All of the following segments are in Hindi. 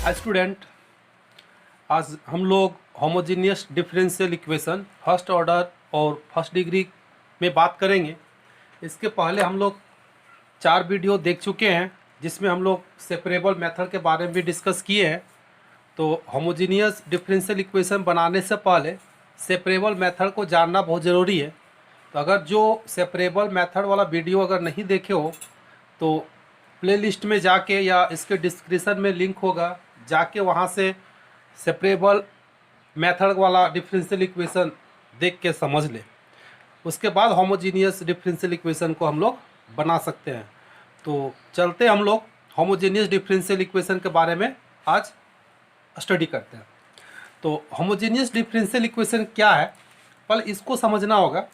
स्टूडेंट, आज हम लोग homogeneous differential equation first order और फर्स्ट डिग्री में बात करेंगे। इसके पहले हम लोग 4 वीडियो देख चुके हैं जिसमें हम लोग सेपरेबल मेथड के बारे में भी डिस्कस किए हैं। तो होमोजीनियस डिफरेंशियल इक्वेशन बनाने से पहले सेपरेबल मेथड को जानना बहुत ज़रूरी है। तो अगर जो सेपरेबल मेथड वाला वीडियो अगर नहीं देखे हो तो प्लेलिस्ट में जाके या इसके डिस्क्रिप्शन में लिंक होगा, जाके वहाँ से सेपरेबल मेथड वाला डिफरेंशियल इक्वेशन देख के समझ ले। उसके बाद होमोजीनियस डिफरेंशियल इक्वेशन को हम लोग बना सकते हैं। तो चलते हम लोग होमोजीनियस डिफरेंशियल इक्वेशन के बारे में आज स्टडी करते हैं। तो होमोजीनियस डिफरेंशियल इक्वेशन क्या है, पहले इसको समझना होगा।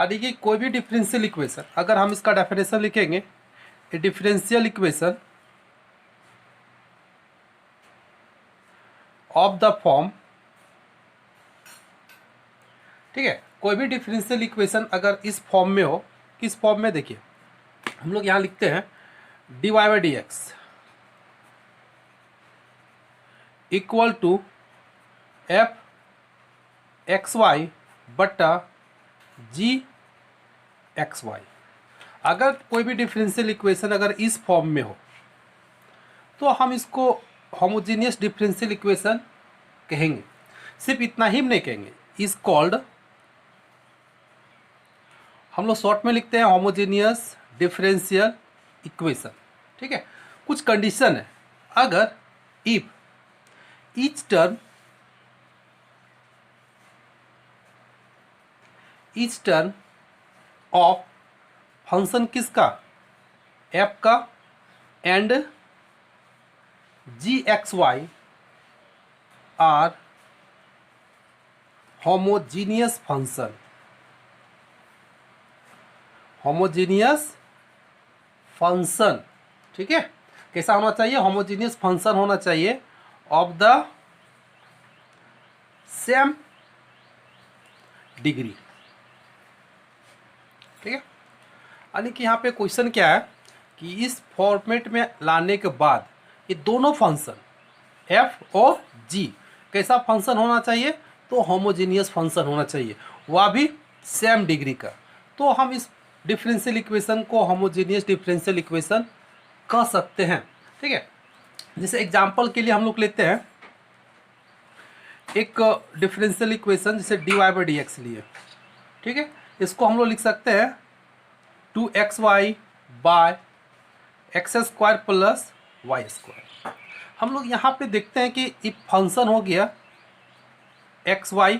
देखिए, कोई भी डिफरेंशियल इक्वेशन अगर हम इसका डेफिनेशन लिखेंगे, ए differential equation of the form, ठीक है, कोई भी डिफरेंशियल इक्वेशन अगर इस फॉर्म में हो, किस फॉर्म में, देखिए हम लोग यहाँ लिखते हैं dy by D x equal to f x y बट्टा जी एक्स वाई। अगर कोई भी डिफरेंशियल इक्वेशन अगर इस फॉर्म में हो तो हम इसको होमोजीनियस डिफरेंशियल इक्वेशन कहेंगे। सिर्फ इतना ही नहीं कहेंगे, इज कॉल्ड, हम लोग शॉर्ट में लिखते हैं होमोजीनियस डिफरेंशियल इक्वेशन। ठीक है, कुछ कंडीशन है। अगर if each term of function किसका, एफ का, and g x y are homogeneous function, homogeneous function, ठीक है, कैसा होना चाहिए, होमोजीनियस फंक्शन होना चाहिए ऑफ द सेम डिग्री। ठीक है, यानी कि यहाँ पे क्वेश्चन क्या है कि इस फॉर्मेट में लाने के बाद ये दोनों फंक्शन एफ और जी कैसा फंक्शन होना चाहिए, तो होमोजीनियस फंक्शन होना चाहिए, वह भी सेम डिग्री का। तो हम इस डिफरेंशियल इक्वेशन को होमोजीनियस डिफरेंशियल इक्वेशन कह सकते हैं। ठीक है, जैसे एग्जांपल के लिए हम लोग लेते हैं एक डिफरेंशियल इक्वेशन जैसे dy बाई डी एक्स लिए। ठीक है, इसको हम लोग लिख सकते हैं 2xy by x square plus y square. हम लोग यहाँ पे देखते हैं कि ये फंक्शन हो गया एक्स वाई,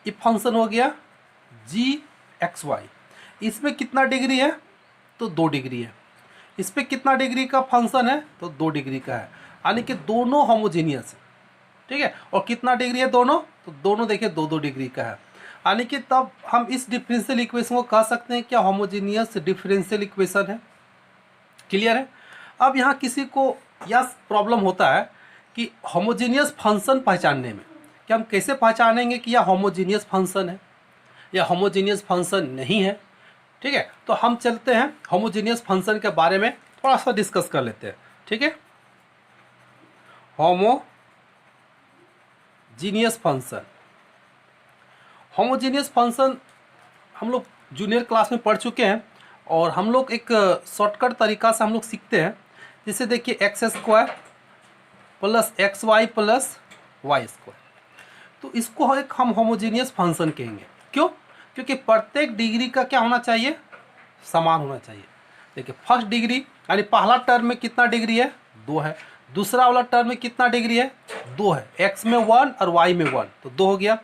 ये फंक्शन हो गया जी एक्स वाई। इसमें कितना डिग्री है, तो 2 डिग्री है। इस पर कितना डिग्री का फंक्शन है, तो 2 डिग्री का है, यानी कि दोनों होमोजीनियस है। ठीक है, और कितना डिग्री है दोनों, तो दोनों देखिए 2-2 डिग्री का है, यानी कि तब हम इस डिफरेंशियल इक्वेशन को कह सकते हैं क्या, होमोजीनियस डिफरेंशियल इक्वेशन है। क्लियर है। अब यहाँ किसी को यह प्रॉब्लम होता है कि होमोजीनियस फंक्शन पहचानने में कि हम कैसे पहचानेंगे कि यह होमोजीनियस फंक्शन है या होमोजीनियस फंक्शन नहीं है। ठीक है, तो हम चलते हैं होमोजीनियस फंक्शन के बारे में थोड़ा सा डिस्कस कर लेते हैं। ठीक है, होमोजीनियस फंक्शन, होमोजीनियस फंक्शन हम लोग जूनियर क्लास में पढ़ चुके हैं और हम लोग एक शॉर्टकट तरीका से हम लोग सीखते हैं। जैसे देखिए x square plus x y plus y square, तो इसको एक हम होमोजीनियस फंक्शन कहेंगे। क्यों, क्योंकि प्रत्येक डिग्री का क्या होना चाहिए, समान होना चाहिए। देखिए फर्स्ट डिग्री यानी पहला टर्म में कितना डिग्री है, 2 है। दूसरा वाला टर्म में कितना डिग्री है, 2 है। एक्स में 1 और वाई में 1, तो 2 हो गया।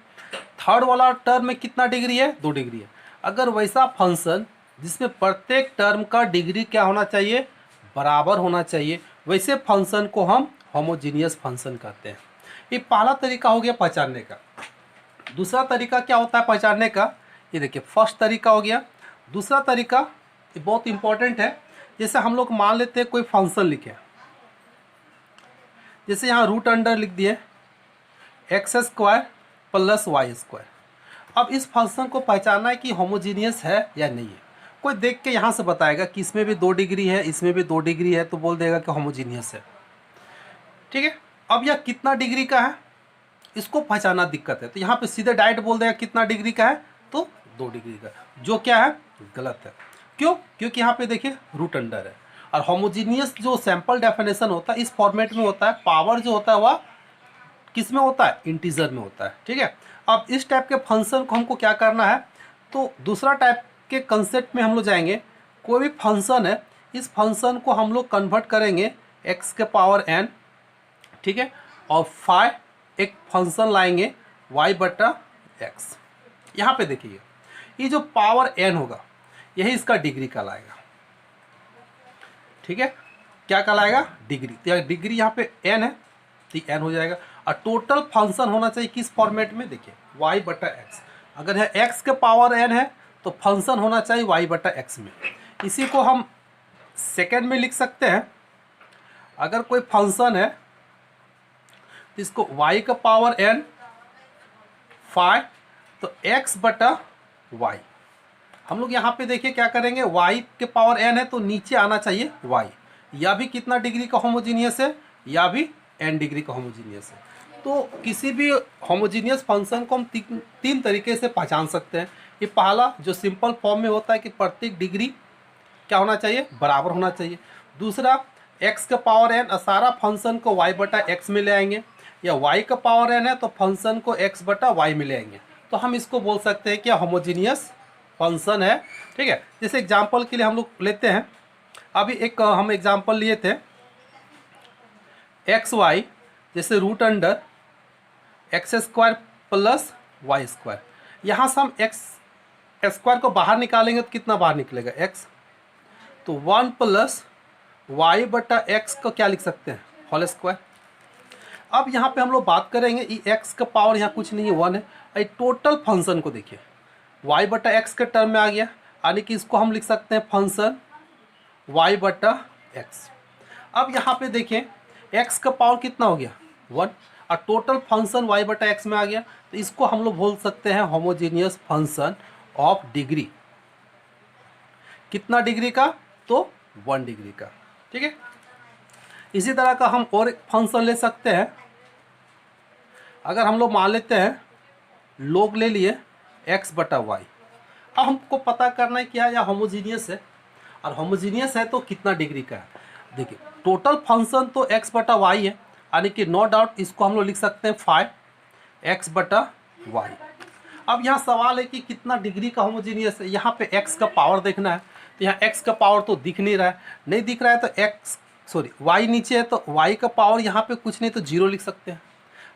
थर्ड वाला टर्म में कितना डिग्री है, 2 डिग्री है। अगर वैसा फंक्शन जिसमें प्रत्येक टर्म का डिग्री क्या होना चाहिए, बराबर होना चाहिए, वैसे फंक्शन को हम होमोजीनियस फंक्शन कहते हैं। ये पहला तरीका हो गया पहचानने का। दूसरा तरीका क्या होता है पहचानने का, ये देखिए फर्स्ट तरीका हो गया। दूसरा तरीका ये बहुत इंपॉर्टेंट है। जैसे हम लोग मान लेते हैं कोई फंक्शन लिखे, जैसे यहाँ रूट अंडर लिख दिए x square plus y square. अब इस फंक्शन को पहचानना है कि होमोजीनियस है या नहीं है। कोई देख के यहाँ से बताएगा कि इसमें भी 2 डिग्री है, इसमें भी 2 डिग्री है, तो बोल देगा कि होमोजीनियस है। ठीक है। अब यह कितना डिग्री का है इसको पहचानना दिक्कत है, तो यहाँ पे सीधे डायरेक्ट बोल देगा कितना डिग्री का है, तो 2 डिग्री का, जो क्या है गलत है। क्यों? क्योंकि यहाँ पे देखिए रूट अंडर है, और होमोजीनियस जो सैंपल डेफिनेशन होता है इस फॉर्मेट में होता है, पावर जो होता है वह किस में होता है, इंटीजर में होता है। ठीक है। अब इस टाइप के फंक्शन को हमको क्या करना है, तो दूसरा टाइप के कंसेप्ट में हम लोग जाएंगे। कोई भी फंक्शन है, इस फंक्शन को हम लोग कन्वर्ट करेंगे x के पावर n, ठीक है, और फाई एक फंक्शन लाएंगे y बटा x। यहाँ पे देखिए ये जो पावर n होगा यही इसका डिग्री कहलाएगा। ठीक है, क्या कहलाएगा, डिग्री। तो डिग्री यहाँ पे n है तो n हो जाएगा, और टोटल फंक्शन होना चाहिए किस फॉर्मेट में, देखिए y बटा x। अगर है x के पावर n है तो फंक्शन होना चाहिए y बटा x में। इसी को हम सेकेंड में लिख सकते हैं। अगर कोई फंक्शन है तो इसको y का पावर n फाई, तो x बटा y। हम लोग यहाँ पे देखिए क्या करेंगे, y के पावर n है तो नीचे आना चाहिए y, या भी कितना डिग्री का होमोजीनियस है, या भी n डिग्री का होमोजीनियस है। तो किसी भी होमोजीनियस फंक्शन को हम तीन तरीके से पहचान सकते हैं। ये पहला जो सिंपल फॉर्म में होता है कि प्रत्येक डिग्री क्या होना चाहिए, बराबर होना चाहिए। दूसरा x का पावर n, सारा फंक्शन को y बटा x में ले आएंगे, या y का पावर n है तो फंक्शन को x बटा y में ले आएंगे, तो हम इसको बोल सकते हैं कि होमोजीनियस फंक्शन है। ठीक है। जैसे एग्जांपल के लिए हम लोग लेते हैं, अभी एक हम एग्जांपल लिए थे एक्स वाई, जैसे root under x square plus y square. यहाँ से हम एक्स स्क्वायर को बाहर निकालेंगे तो कितना बाहर निकलेगा, एक्स, तो 1 प्लस वाई बटा एक्स को क्या लिख सकते हैं, होल स्क्वायर। अब यहाँ पे हम लोग बात करेंगे ये एक्स का पावर यहाँ कुछ नहीं है, 1 है। टोटल फंक्शन को देखिए y बटा एक्स के टर्म में आ गया, यानी कि इसको हम लिख सकते हैं फंक्शन y बटा एक्स। अब यहाँ पे देखें x का पावर कितना हो गया, 1, और टोटल फंक्शन y बटा एक्स में आ गया, तो इसको हम लोग बोल सकते हैं होमोजीनियस फंक्शन ऑफ डिग्री। कितना डिग्री का, तो 1 डिग्री का। ठीक है। इसी तरह का हम और एक फंक्शन ले सकते हैं। अगर हम लोग मान लेते हैं लोग ले लिए x बटा वाई। अब हमको पता करना है क्या यह होमोजीनियस है, और होमोजीनियस है तो कितना डिग्री का है। देखिए टोटल फंक्शन तो x बटा वाई है, यानी कि नो डाउट इसको हम लोग लिख सकते हैं फाई x बटा वाई। अब यहाँ सवाल है कि कितना डिग्री का होमोजीनियस है। यहाँ पे x का पावर देखना है, तो यहाँ x का पावर तो दिख नहीं रहा है, नहीं दिख रहा है तो y नीचे है, तो y का पावर यहाँ पे कुछ नहीं तो 0 लिख सकते हैं,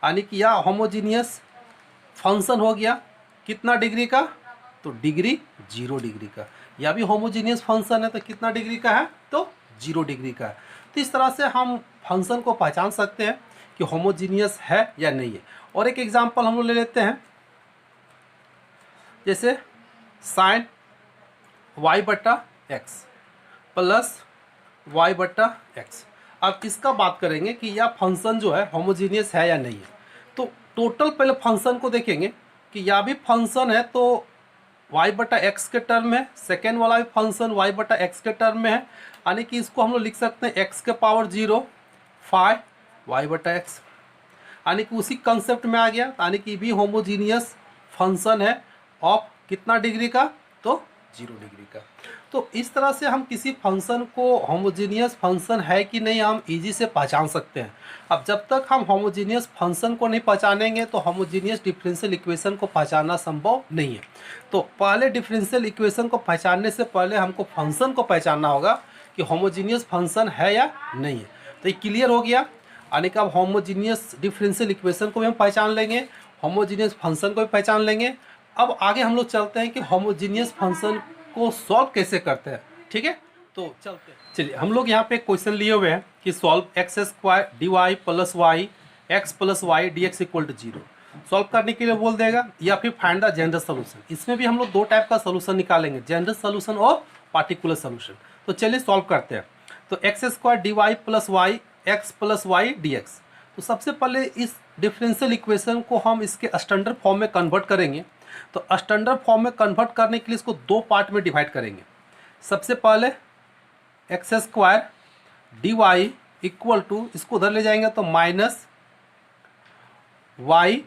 यानी कि यह होमोजीनियस फंक्शन हो गया कितना डिग्री का, तो डिग्री 0 डिग्री का। यह भी होमोजीनियस फंक्शन है तो कितना डिग्री का है, तो 0 डिग्री का है। तो इस तरह से हम फंक्शन को पहचान सकते हैं कि होमोजीनियस है या नहीं है। और एक एग्जांपल हम लोग ले लेते हैं, जैसे साइन y बटा एक्स प्लस y बटा एक्स। अब इसका बात करेंगे कि यह फंक्शन जो है होमोजीनियस है या नहीं है। तो टोटल पहले फंक्शन को देखेंगे कि यह भी फंक्शन है तो y बटा एक्स के टर्म में, सेकेंड वाला भी फंक्शन y बटा एक्स के टर्म में है, यानी कि इसको हम लोग लिख सकते हैं x के पावर 0 फाई y बटा एक्स, यानी कि उसी कंसेप्ट में आ गया, यानी कि भी होमोजीनियस फंक्शन है ऑफ कितना डिग्री का, तो 0 डिग्री का। तो इस तरह से हम किसी फंक्शन को होमोजीनियस फंक्शन है कि नहीं हम इजी से पहचान सकते हैं। अब जब तक हम होमोजीनियस फंक्शन को नहीं पहचानेंगे तो होमोजीनियस डिफरेंशियल इक्वेशन को पहचानना संभव नहीं है। तो पहले डिफरेंशियल इक्वेशन को पहचानने से पहले हमको फंक्शन को पहचानना होगा कि होमोजीनियस फंक्शन है या नहीं है। तो ये क्लियर हो गया, यानी कि अब होमोजीनियस डिफरेंशियल इक्वेशन को भी हम पहचान लेंगे, होमोजीनियस फंक्शन को भी पहचान लेंगे। अब आगे हम लोग चलते हैं कि होमोजीनियस फंक्शन को सॉल्व कैसे करते हैं। ठीक है, तो चलते हैं। चलिए हम लोग यहाँ पे क्वेश्चन लिए हुए हैं कि solve x square D y plus y x plus y d x equal to 0 solve करने के लिए बोल देगा, या फिर फाइंड द जनरल सोल्यूशन। इसमें भी हम लोग 2 टाइप का सोल्यूशन निकालेंगे, जनरल सोल्यूशन और पार्टिकुलर सोल्यूशन। तो चलिए सॉल्व करते हैं। तो x square D y plus y x plus y d x. तो सबसे पहले इस डिफरेंशियल इक्वेशन को हम इसके स्टैंडर्ड फॉर्म में कन्वर्ट करेंगे। तो स्टैंडर्ड फॉर्म में कन्वर्ट करने के लिए इसको 2 पार्ट में डिवाइड करेंगे। सबसे पहले X square D Y equal to, इसको उधर ले जाएंगे तो minus Y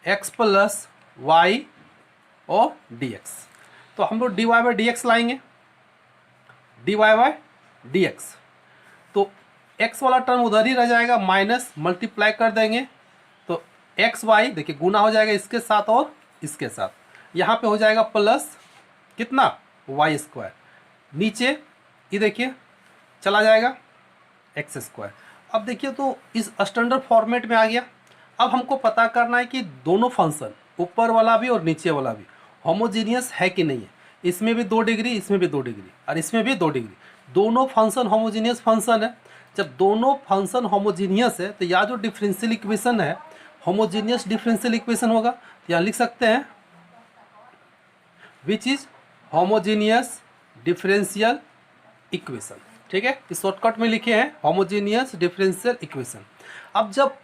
x plus Y और डी एक्स। तो हम लोग D Y by D X लाएंगे, D Y by D x. तो x वाला टर्म उधर ही रह जाएगा, माइनस मल्टीप्लाई कर देंगे तो एक्स वाई देखिए गुना हो जाएगा इसके साथ और इसके साथ, यहाँ पे हो जाएगा प्लस कितना वाई स्क्वायर, नीचे ये देखिए चला जाएगा एक्स स्क्वायर। अब देखिए तो इस स्टैंडर्ड फॉर्मेट में आ गया। अब हमको पता करना है कि दोनों फंक्शन ऊपर वाला भी और नीचे वाला भी होमोजीनियस है कि नहीं है। इसमें भी 2 डिग्री, इसमें भी 2 डिग्री और इसमें भी 2 डिग्री, दोनों फंक्शन होमोजीनियस फंक्शन है। जब दोनों फंक्शन होमोजीनियस है तो यह जो डिफरेंशियल इक्वेशन है होमोजीनियस डिफरेंशियल इक्वेशन होगा। तो यहाँ लिख सकते हैं which is homogeneous differential equation, ठीक है, इस शॉर्टकट में लिखे हैं होमोजीनियस डिफरेंशियल इक्वेशन। अब जब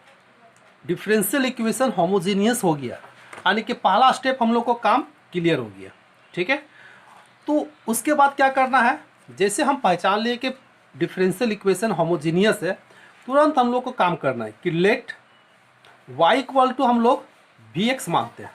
डिफरेंशियल इक्वेशन होमोजीनियस हो गया यानी कि पहला स्टेप हम लोग को काम क्लियर हो गया, ठीक है। तो उसके बाद क्या करना है, जैसे हम पहचान लिए कि डिफरेंशियल इक्वेशन होमोजीनियस है, तुरंत हम लोग को काम करना है कि लेट y इक्वल टू हम लोग bx मानते हैं,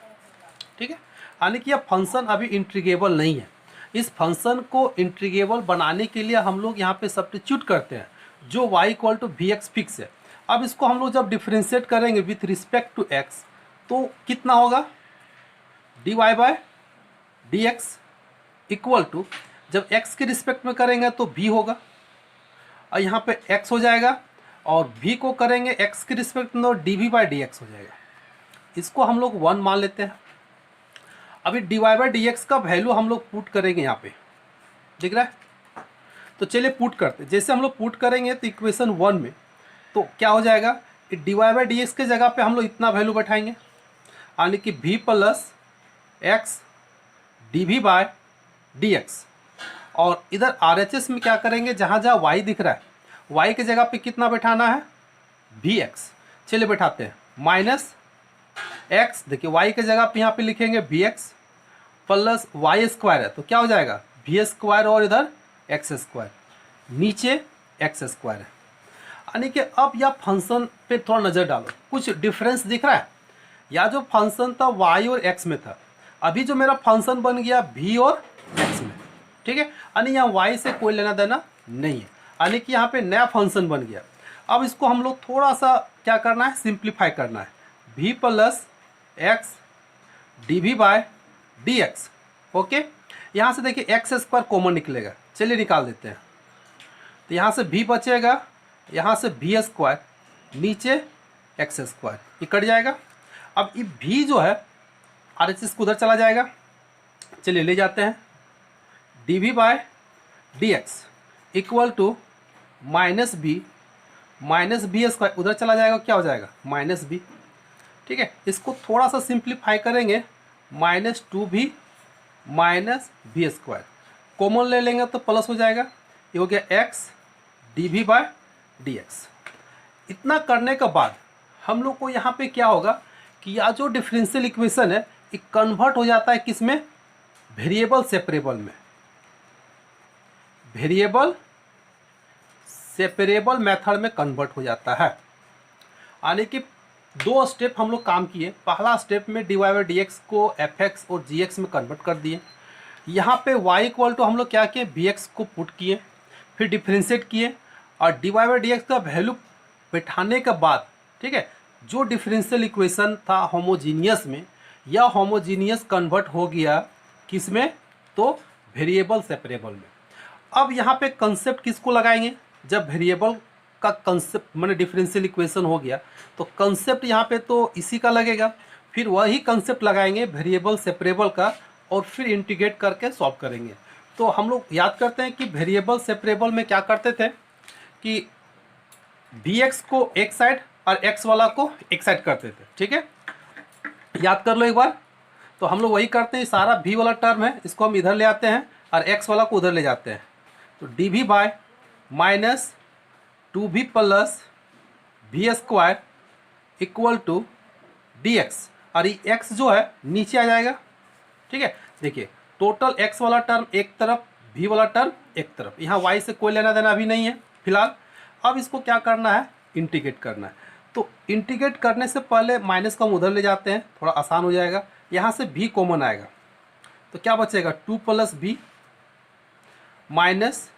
ठीक है। यानी कि यह फंक्शन अभी इंटीग्रेबल नहीं है। इस फंक्शन को इंटीग्रेबल बनाने के लिए हम लोग यहाँ पे सब्स्टिट्यूट करते हैं जो y equal to bx fix है। अब इसको हम लोग जब डिफ्रेंशिएट करेंगे विथ रिस्पेक्ट टू x तो कितना होगा, dy by d x equal to, जब x के रिस्पेक्ट में करेंगे तो v होगा और यहाँ पे x हो जाएगा और v को करेंगे x के रिस्पेक्ट में तो dv बाई डी एक्स हो जाएगा। इसको हम लोग 1 मान लेते हैं। अभी dy बाई डी एक्स का वैल्यू हम लोग पुट करेंगे, यहाँ पे दिख रहा है। तो चलिए पुट करते हैं। जैसे हम लोग पुट करेंगे तो इक्वेशन 1 में तो क्या हो जाएगा कि dy बाई डी एक्स के जगह पे हम लोग इतना वैल्यू बैठाएंगे यानी कि v plus x D v by d x, और इधर RHS में क्या करेंगे, जहाँ जहाँ y दिख रहा है y के जगह पे कितना बैठाना है vx। चलिए बैठाते हैं, माइनस x, देखिए y के जगह पे यहाँ पे लिखेंगे vx प्लस वाई स्क्वायर है तो क्या हो जाएगा v स्क्वायर और इधर x स्क्वायर, नीचे x स्क्वायर है। यानी कि अब यह फंक्शन पे थोड़ा नज़र डालो, कुछ डिफरेंस दिख रहा है। या जो फंक्शन था y और x में था, अभी जो मेरा फंक्शन बन गया v और x में, ठीक है। यानी यहाँ y से कोई लेना देना नहीं है, यानी कि यहाँ पे नया फंक्शन बन गया। अब इसको हम लोग थोड़ा सा क्या करना है, सिंप्लीफाई करना है, v plus x D v by d x, okay. यहाँ से देखिए एक्स स्क्वायर कॉमन निकलेगा, चलिए निकाल देते हैं। तो यहाँ से v बचेगा, यहाँ से v स्क्वायर, नीचे एक्स स्क्वायर, ये कट जाएगा। अब ये v जो है RHS को उधर चला जाएगा, चलिए ले जाते हैं, d v by d x equal to minus b square, उधर चला जाएगा, क्या हो जाएगा माइनस बी, ठीक है। इसको थोड़ा सा सिंप्लीफाई करेंगे, minus 2b minus b square, common ले लेंगे तो प्लस हो जाएगा, ये हो गया x D v by d x. इतना करने के बाद हम लोग को यहाँ पे क्या होगा कि यह जो डिफरेंशियल इक्वेशन है ये कन्वर्ट हो जाता है किस में, वेरिएबल सेपरेबल में, वेरिएबल सेपरेबल मेथड में कन्वर्ट हो जाता है। यानी कि 2 स्टेप हम लोग काम किए। पहला स्टेप में d Y by D x को एफ एक्स और जी एक्स में कन्वर्ट कर दिए। यहाँ पे y इक्वल टू हम लोग क्या किए, बी एक्स को पुट किए, फिर डिफ्रेंशिएट किए और d Y by D x का वैल्यू बैठाने के बाद, ठीक है, जो डिफरेंशियल इक्वेशन था होमोजीनियस में, यह होमोजीनियस कन्वर्ट हो गया किस में, तो वेरिएबल सेपरेबल में। अब यहाँ पे कंसेप्ट किसको लगाएंगे, जब वेरिएबल का कंसेप्ट मैंने डिफरेंशियल इक्वेशन हो गया तो कंसेप्ट यहाँ पे तो इसी का लगेगा, फिर वही कंसेप्ट लगाएंगे वेरिएबल सेपरेबल का और फिर इंटीग्रेट करके सॉल्व करेंगे। तो हम लोग याद करते हैं कि वेरिएबल सेपरेबल में क्या करते थे कि vx को एक साइड और x वाला को एक साइड करते थे, ठीक है, याद कर लो एक बार। तो हम लोग वही करते हैं, सारा v वाला टर्म है इसको हम इधर ले आते हैं और x वाला को उधर ले जाते हैं। तो dv by minus 2v plus v square equal to dx, और ये x जो है नीचे आ जाएगा, ठीक है। देखिए टोटल x वाला टर्म एक तरफ, v वाला टर्म एक तरफ, यहाँ y से कोई लेना देना अभी नहीं है फिलहाल। अब इसको क्या करना है, इंटीग्रेट करना है। तो इंटीग्रेट करने से पहले माइनस को हम उधर ले जाते हैं, थोड़ा आसान हो जाएगा। यहाँ से b कॉमन आएगा तो क्या बचेगा, 2 + b minus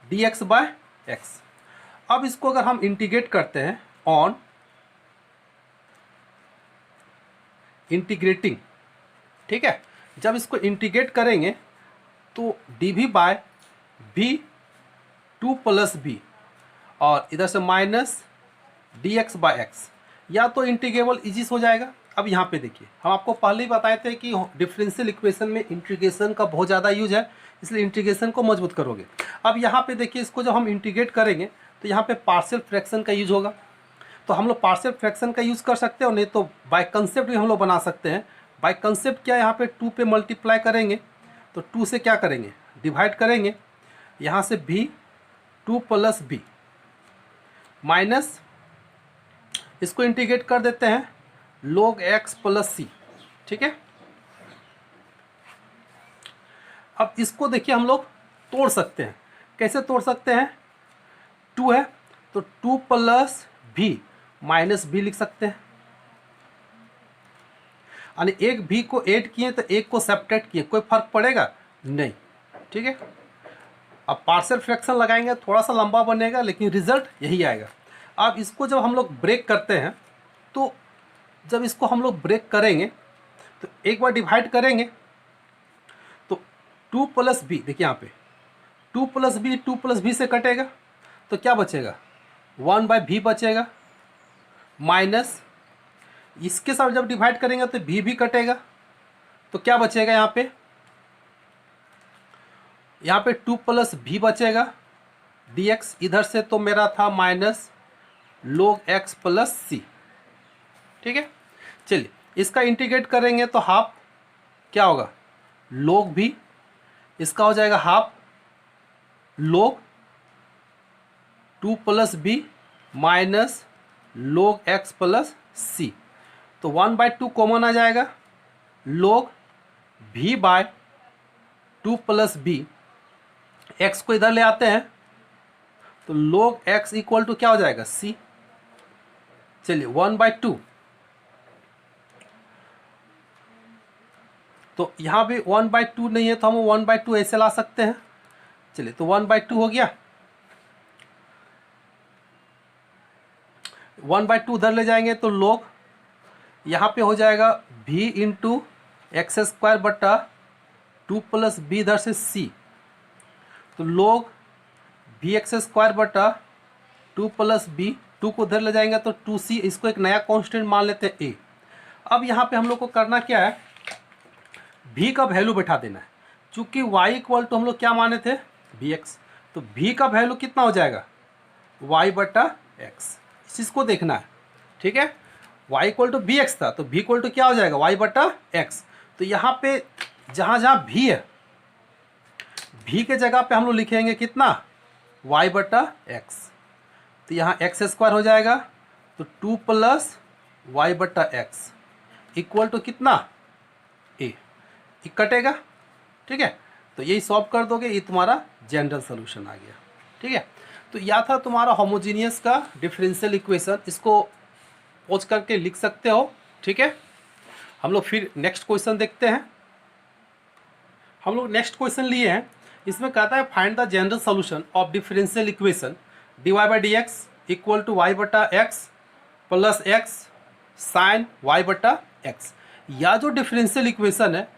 dx by x. अब इसको अगर हम इंटीग्रेट करते हैं ऑन इंटीग्रेटिंग, ठीक है, जब इसको इंटीग्रेट करेंगे तो dv बाय b 2 + b और इधर से माइनस dx बाय एक्स, या तो इंटीग्रेबल इजी हो जाएगा। अब यहाँ पे देखिए, हम आपको पहले ही बताए थे कि डिफरेंशियल इक्वेशन में इंटीग्रेशन का बहुत ज़्यादा यूज है, इसलिए इंटीग्रेशन को मजबूत करोगे। अब यहाँ पे देखिए, इसको जब हम इंटीग्रेट करेंगे तो यहाँ पे पार्शियल फ्रैक्शन का यूज होगा। तो हम लोग पार्शियल फ्रैक्शन का यूज़ कर सकते हैं, और नहीं तो बाय कंसेप्ट भी हम लोग बना सकते हैं। बाय कंसेप्ट क्या, यहाँ पे 2 पे मल्टीप्लाई करेंगे तो 2 से क्या करेंगे, डिवाइड करेंगे, यहाँ से b 2 + b माइनस, इसको इंटीग्रेट कर देते हैं log x + c, ठीक है। अब इसको देखिए हम लोग तोड़ सकते हैं, कैसे तोड़ सकते हैं, 2 है तो 2 + b माइनस b लिख सकते हैं, यानी एक b को ऐड किए तो एक को सब्ट्रैक्ट किए, कोई फर्क पड़ेगा नहीं, ठीक है। अब पार्शियल फ्रैक्शन लगाएंगे, थोड़ा सा लंबा बनेगा लेकिन रिजल्ट यही आएगा। अब इसको जब हम लोग ब्रेक करते हैं, तो जब इसको हम लोग ब्रेक करेंगे तो एक बार डिवाइड करेंगे तो 2 + b, देखिए यहाँ पे 2 + b 2 + b से कटेगा तो क्या बचेगा, 1/b बचेगा, माइनस इसके साथ जब डिवाइड करेंगे तो b भी कटेगा तो क्या बचेगा, यहाँ पे 2 + b बचेगा dx, इधर से तो मेरा था माइनस log x + c, ठीक है। चलिए इसका इंटीग्रेट करेंगे तो हाफ क्या होगा, log b, इसका हो जाएगा half log 2 + b minus log x + c, तो 1/2 कॉमन आ जाएगा, log v bye 2 + b, x को इधर ले आते हैं तो log x = क्या हो जाएगा, c। चलिए 1/2, तो यहाँ भी 1/2 नहीं है तो हम 1/2 ऐसे ला सकते हैं। चलिए तो 1/2 हो गया, 1/2 उधर ले जाएंगे तो log यहाँ पे हो जाएगा v × x² बटा 2 + b इधर से c, तो log vx² बटा 2 + b, 2 को उधर ले जाएंगे तो 2c, इसको एक नया कांस्टेंट मान लेते हैं a। अब यहाँ पे हम लोग को करना क्या है, v का वैल्यू बैठा देना है, चूँकि y = हम लोग क्या माने थे, vx, तो v का वैल्यू कितना हो जाएगा, y/x, इस चीज़ को देखना है, ठीक है। y = vx था तो v = क्या हो जाएगा, y/x। तो यहाँ पे जहाँ जहाँ v है, v के जगह पे हम लोग लिखेंगे कितना, y/x, तो यहाँ x² हो जाएगा तो 2 + y/x = कितना, a, कटेगा, ठीक है। तो यही सॉल्व कर दोगे, ये तुम्हारा जनरल सोल्यूशन आ गया, ठीक है। तो यह था तुम्हारा होमोजीनियस का डिफरेंशियल इक्वेशन, इसको पॉज करके लिख सकते हो, ठीक है। हम लोग फिर नेक्स्ट क्वेश्चन देखते हैं। हम लोग नेक्स्ट क्वेश्चन लिए हैं, इसमें कहता है find the general solution of differential equation dy/dx = y/x + x sin y/x। या जो डिफरेंशियल इक्वेशन है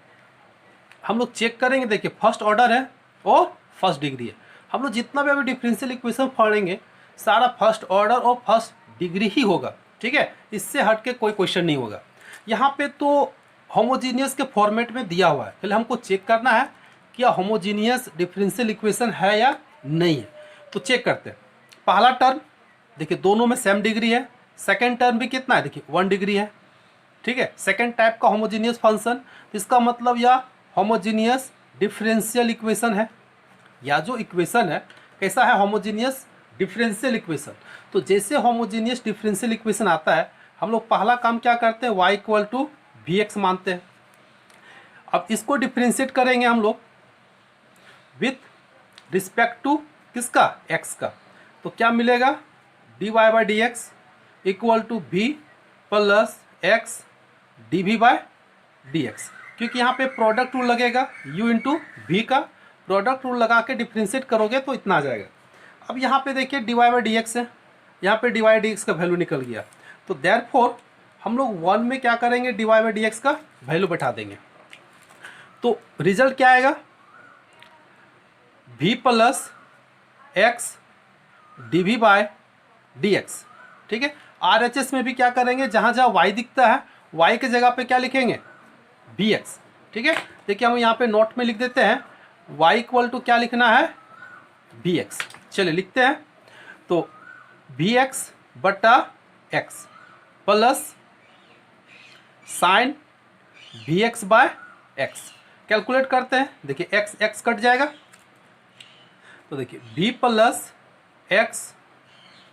हम लोग चेक करेंगे, देखिए फर्स्ट ऑर्डर है और फर्स्ट डिग्री है। हम लोग जितना भी अभी डिफरेंशियल इक्वेशन पढ़ेंगे सारा फर्स्ट ऑर्डर और फर्स्ट डिग्री ही होगा, ठीक है, इससे हट के कोई क्वेश्चन नहीं होगा। यहाँ पे तो होमोजीनियस के फॉर्मेट में दिया हुआ है, पहले हमको चेक करना है कि होमोजीनियस डिफरेंशियल इक्वेशन है या नहीं है। तो चेक करते हैं, पहला टर्म देखिए दोनों में सेम डिग्री है, सेकेंड टर्म भी कितना है, देखिए 1 डिग्री है, ठीक है। सेकेंड टाइप का होमोजीनियस फंक्शन, इसका मतलब यह होमोजीनियस डिफरेंशियल इक्वेशन है। या जो इक्वेशन है कैसा है, होमोजीनियस डिफरेंशियल इक्वेशन। तो जैसे होमोजीनियस डिफरेंशियल इक्वेशन आता है, हम लोग पहला काम क्या करते हैं, y = vx मानते हैं। अब इसको डिफरेंशिएट करेंगे हम लोग विथ रिस्पेक्ट टू किसका, x का। तो क्या मिलेगा, dy by D x equal to भी plus x D we by D X, क्योंकि यहाँ पे प्रोडक्ट रूल लगेगा, u इंटू वी का प्रोडक्ट रूल लगा के डिफ्रेंशिएट करोगे तो इतना आ जाएगा। अब यहाँ पे देखिए dy बाई डी एक्स है, यहाँ पे dy बाई डी एक्स का वैल्यू निकल गया, तो देयरफॉर हम लोग 1 में क्या करेंगे, dy बाई डी एक्स का वैल्यू बैठा देंगे। तो रिजल्ट क्या आएगा, v plus x D we by D x. ठीक है, RHS में भी क्या करेंगे, जहाँ जहाँ y दिखता है y के जगह पे क्या लिखेंगे, bx। ठीक है, देखिए हम यहाँ पे नोट में लिख देते हैं y इक्वल टू क्या लिखना है, bx। चलिए लिखते हैं, तो bx बटा x plus sine bx by x। Calculate करते हैं, देखिए x x कट जाएगा, तो देखिए v plus x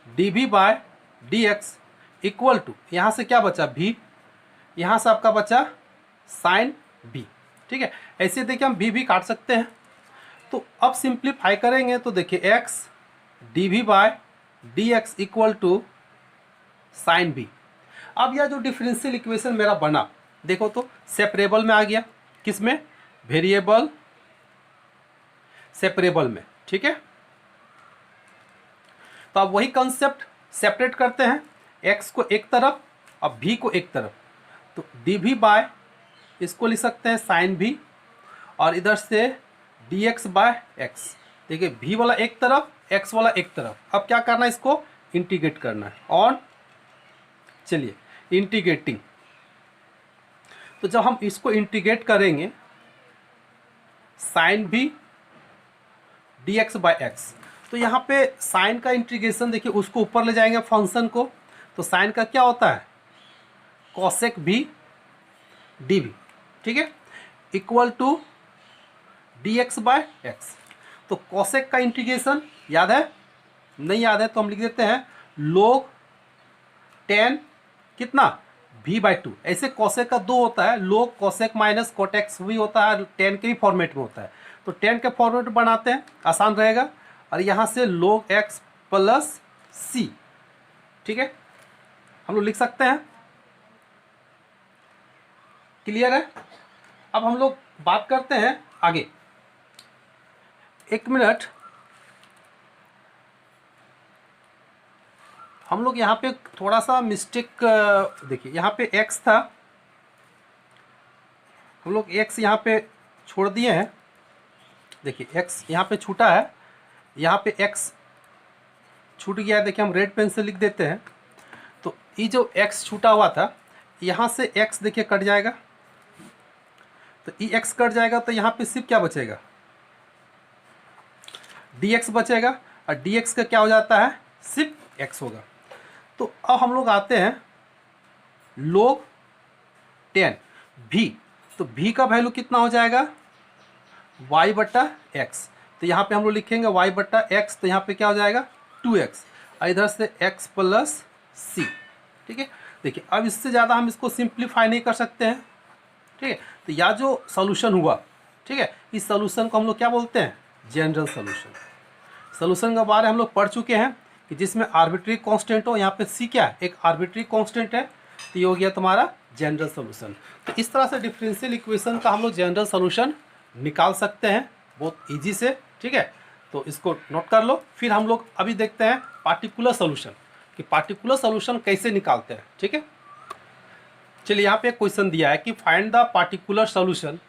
D v by d x equal to, यहाँ से क्या बचा v, यहाँ से आपका बचा साइन b। ठीक है, ऐसे देखिए हम भी काट सकते हैं। तो अब सिंप्लीफाई करेंगे तो देखिए x d v by d x equal to sine b। अब यह जो डिफरेंशियल इक्वेशन मेरा बना, देखो तो सेपरेबल में आ गया, किस में, वेरिएबल सेपरेबल में। ठीक है, तो अब वही कंसेप्ट सेपरेट करते हैं, x को एक तरफ और v को एक तरफ, तो डी वी बाय इसको लिख सकते हैं साइन v, और इधर से डी एक्स बाय एक्स। देखिए v वाला एक तरफ, x वाला एक तरफ। अब क्या करना है, इसको इंटीग्रेट करना है, ऑन चलिए इंटीग्रेटिंग। तो जब हम इसको इंटीग्रेट करेंगे sine v d x by x, तो यहाँ पे साइन का इंटीग्रेशन देखिए उसको ऊपर ले जाएंगे फंक्शन को, तो साइन का क्या होता है, कोसेक भी डी वी। ठीक है, equal to d x by x. तो कोसेक का इंटीग्रेशन याद है, नहीं याद है तो हम लिख देते हैं log tan कितना v बाई टू। ऐसे कोसेक का दो होता है, log कोसेक माइनस कोटेक्स भी होता है, tan के भी फॉर्मेट में होता है। तो tan के फॉर्मेट में बनाते हैं, आसान रहेगा, और यहाँ से log x प्लस c। ठीक है, हम लोग लिख सकते हैं, क्लियर है। अब हम लोग बात करते हैं आगे, एक मिनट, हम लोग यहाँ पे थोड़ा सा मिस्टेक, देखिए यहाँ पे x था, हम लोग x यहाँ पे छोड़ दिए हैं, देखिए x यहाँ पे छूटा है, यहाँ पे x छूट गया है, देखिए हम रेड पेन से लिख देते हैं। तो ये जो x छूटा हुआ था, यहाँ से x देखिए कट जाएगा, तो ये x कट जाएगा, तो यहाँ पे सिर्फ क्या बचेगा, dx बचेगा, और dx का क्या हो जाता है, सिर्फ x होगा। तो अब हम लोग आते हैं log tan v, तो v का वैल्यू कितना हो जाएगा, y बटा एक्स। तो यहाँ पे हम लोग लिखेंगे y बटा एक्स, तो यहाँ पे क्या हो जाएगा 2x, और इधर से x प्लस c। ठीक है, देखिए अब इससे ज़्यादा हम इसको सिंप्लीफाई नहीं कर सकते हैं। ठीक है, तो यह जो सॉल्यूशन हुआ, ठीक है, इस सॉल्यूशन को हम लोग क्या बोलते हैं, जनरल सॉल्यूशन। सॉल्यूशन के बारे में हम लोग पढ़ चुके हैं कि जिसमें आर्बिट्री कांस्टेंट हो, यहाँ पे c क्या है, एक आर्बिट्री कांस्टेंट है, तो ये हो गया तुम्हारा जनरल सॉल्यूशन। तो इस तरह से डिफरेंशियल इक्वेशन का हम लोग जनरल सॉल्यूशन निकाल सकते हैं बहुत इजी से। ठीक है, तो इसको नोट कर लो। फिर हम लोग अभी देखते हैं पार्टिकुलर सॉल्यूशन, कि पार्टिकुलर सॉल्यूशन कैसे निकालते हैं। ठीक है, चलिए यहाँ पे एक क्वेश्चन दिया है कि find the particular solution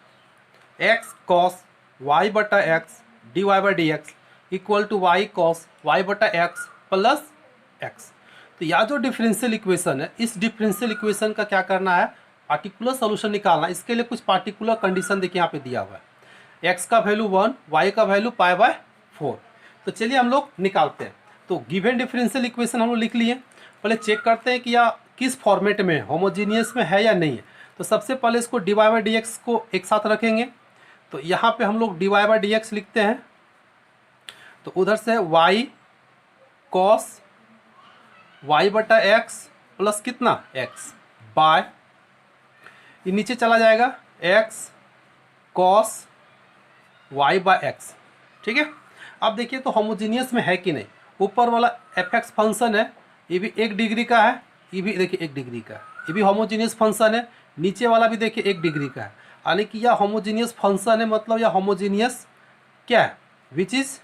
x cos y बटा x d Y by D x equal to y cos y बटा एक्स प्लस एक्स। तो यह जो डिफरेंशियल इक्वेशन है, इस डिफरेंशियल इक्वेशन का क्या करना है, पार्टिकुलर सॉल्यूशन निकालना। इसके लिए कुछ पार्टिकुलर कंडीशन देखिए यहाँ पे दिया हुआ है, x का वैल्यू 1, y का वैल्यू पाई बाय 4। तो चलिए हम लोग निकालते हैं। तो गिवन डिफरेंशियल इक्वेशन हम लोग लिख लिए, पहले चेक करते हैं कि यह किस फॉर्मेट में, होमोजीनियस में है या नहीं है। तो सबसे पहले इसको d Y by D x को एक साथ रखेंगे, तो यहाँ पे हम लोग D Y by D x लिखते हैं, तो उधर से y कॉस y बटा एक्स प्लस कितना x बाय, ये नीचे चला जाएगा x कॉस y बाय एक्स। ठीक है, अब देखिए तो होमोजीनियस में है कि नहीं, ऊपर वाला एफ एक्स फंक्शन है ये भी 1 डिग्री का है, ये भी देखिए 1 डिग्री का है, ये भी होमोजीनियस फंक्शन है। नीचे वाला भी देखिए 1 डिग्री का है, यानी कि यह होमोजीनियस फंक्शन है, मतलब यह होमोजीनियस क्या है, which is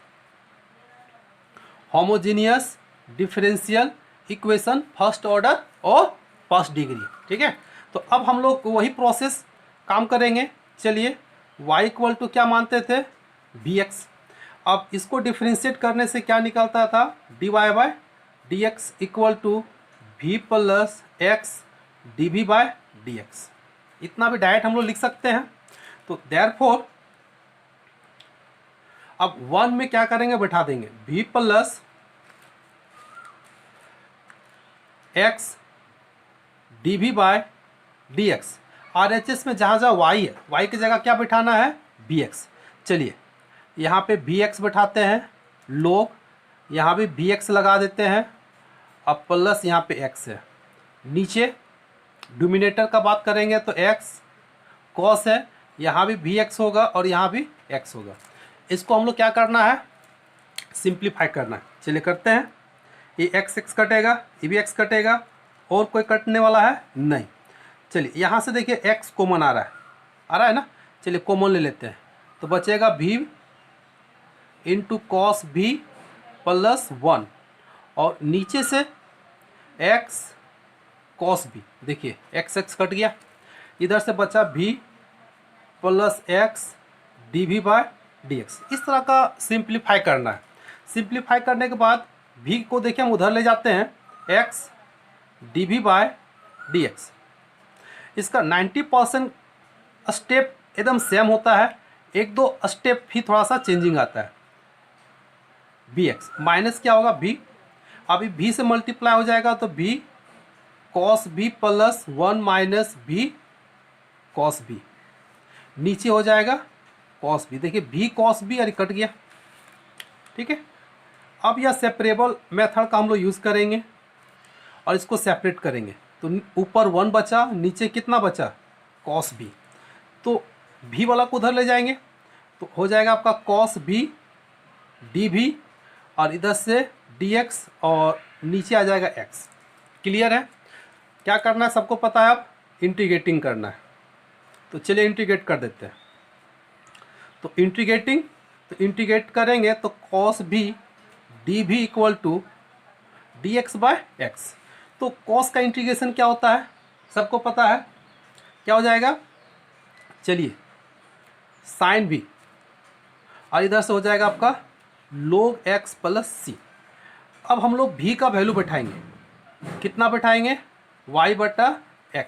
homogeneous differential equation first order और फर्स्ट डिग्री। ठीक है, तो अब हम लोग वही प्रोसेस काम करेंगे। चलिए y इक्वल टू क्या मानते थे, bx। अब इसको डिफ्रेंशिएट करने से क्या निकलता था, dy by d x equal to v plus x D v by d x. इतना भी डायरेक्ट हम लोग लिख सकते हैं। तो देयरफॉर अब 1 में क्या करेंगे, बैठा देंगे v plus x D v by d x. R H S में जहाँ जहाँ y है, y की जगह क्या बैठाना है, bx। चलिए यहाँ पे bx बैठाते हैं, लोग यहाँ भी bx लगा देते हैं, अब प्लस यहाँ पे x है। नीचे डोमिनेटर का बात करेंगे तो x cos है, यहाँ भी bx होगा और यहाँ भी x होगा। इसको हम लोग क्या करना है, सिंप्लीफाई करना है। चलिए करते हैं, ये x कटेगा, ये भी x कटेगा, और कोई कटने वाला है नहीं। चलिए यहाँ से देखिए x कॉमन आ रहा है ना, चलिए कॉमन ले लेते हैं, तो बचेगा v into cos v plus 1, और नीचे से x कॉस v, देखिए x कट गया, इधर से बचा v plus x D v by d x. इस तरह का सिंप्लीफाई करना है। सिंप्लीफाई करने के बाद v को देखिए हम उधर ले जाते हैं, x d v by d x. इसका 90% स्टेप एकदम सेम होता है, 1-2 स्टेप ही थोड़ा सा चेंजिंग आता है। बी एक्स माइनस क्या होगा, v, अभी v से मल्टीप्लाई हो जाएगा तो v cos v plus 1 minus v cos v, नीचे हो जाएगा कॉस v। देखिए v कॉस v, अरे कट गया। ठीक है, अब यह सेपरेबल मेथड का हम लोग यूज़ करेंगे और इसको सेपरेट करेंगे। तो ऊपर 1 बचा, नीचे कितना बचा, कॉस v। तो v वाला को उधर ले जाएंगे तो हो जाएगा आपका कॉस v डी वी, और इधर से dx, और नीचे आ जाएगा x। क्लियर है, क्या करना है सबको पता है, अब इंटीग्रेटिंग करना है। तो चलिए इंटीग्रेट कर देते हैं। तो इंटीग्रेट करेंगे तो cos v d v equal to d x by x. तो कॉस का इंटीग्रेशन क्या होता है, सबको पता है, क्या हो जाएगा, चलिए साइन v, और इधर से हो जाएगा आपका log x प्लस c। अब हम लोग v का वैल्यू बैठाएंगे, कितना बैठाएंगे, y बटा x,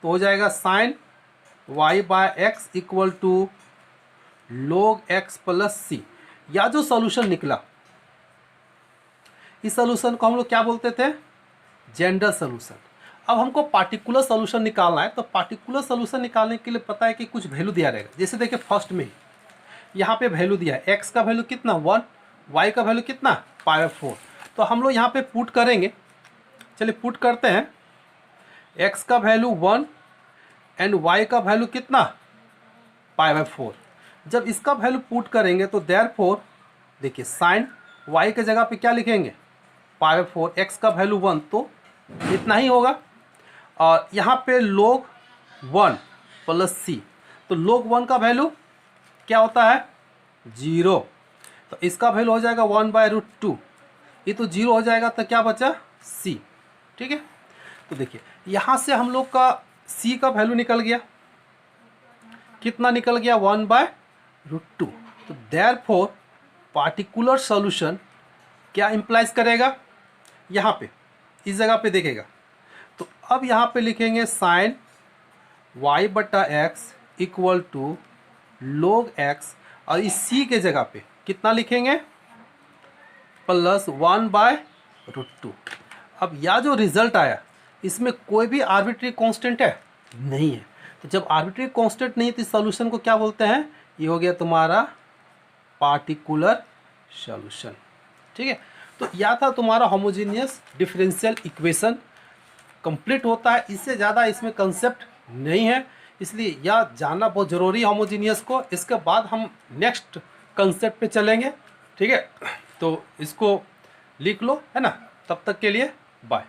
तो हो जाएगा sine y by x equal to log x plus c। या जो सोल्यूशन निकला, इस सोल्यूशन को हम लोग क्या बोलते थे, जनरल सोल्यूशन। अब हमको पार्टिकुलर सोल्यूशन निकालना है, तो पार्टिकुलर सोल्यूशन निकालने के लिए पता है कि कुछ वैल्यू दिया रहेगा। जैसे देखिए फर्स्ट में यहाँ पे वैल्यू दिया है, x का वैल्यू कितना 1, y का वैल्यू कितना π/4। तो हम लोग यहाँ पे पुट करेंगे, चलिए पुट करते हैं, x का वैल्यू 1 एंड y का वैल्यू कितना π/4। जब इसका वैल्यू पुट करेंगे तो देयरफॉर देखिए साइन y के जगह पे क्या लिखेंगे π/4, x का वैल्यू 1, तो इतना ही होगा। और यहाँ पे log 1 प्लस c, तो log 1 का वैल्यू क्या होता है 0, तो इसका वैल्यू हो जाएगा 1/√2, ये तो 0 हो जाएगा, तो क्या बचा c। ठीक है, तो देखिए यहाँ से हम लोग का c का वैल्यू निकल गया, कितना निकल गया 1/√2। तो देयरफॉर पार्टिकुलर सॉल्यूशन क्या इम्प्लाइज करेगा, यहाँ पे इस जगह पे देखेगा, तो अब यहाँ पे लिखेंगे साइन y बटा x equal to log x, और इस c के जगह पे कितना लिखेंगे प्लस 1/√2। अब यह जो रिजल्ट आया, इसमें कोई भी आर्बिट्री कांस्टेंट है नहीं है। तो जब आर्बिट्री कांस्टेंट नहीं, तो इस सॉल्यूशन को क्या बोलते हैं, ये हो गया तुम्हारा पार्टिकुलर सॉल्यूशन। ठीक है, तो यह था तुम्हारा होमोजेनियस डिफरेंशियल इक्वेशन। कंप्लीट होता है, इससे ज़्यादा इसमें कंसेप्ट नहीं है, इसलिए यह जानना बहुत ज़रूरी है होमोजेनियस को। इसके बाद हम नेक्स्ट कंसेप्ट पे चलेंगे। ठीक है, तो इसको लिख लो, है ना। तब तक के लिए बाय।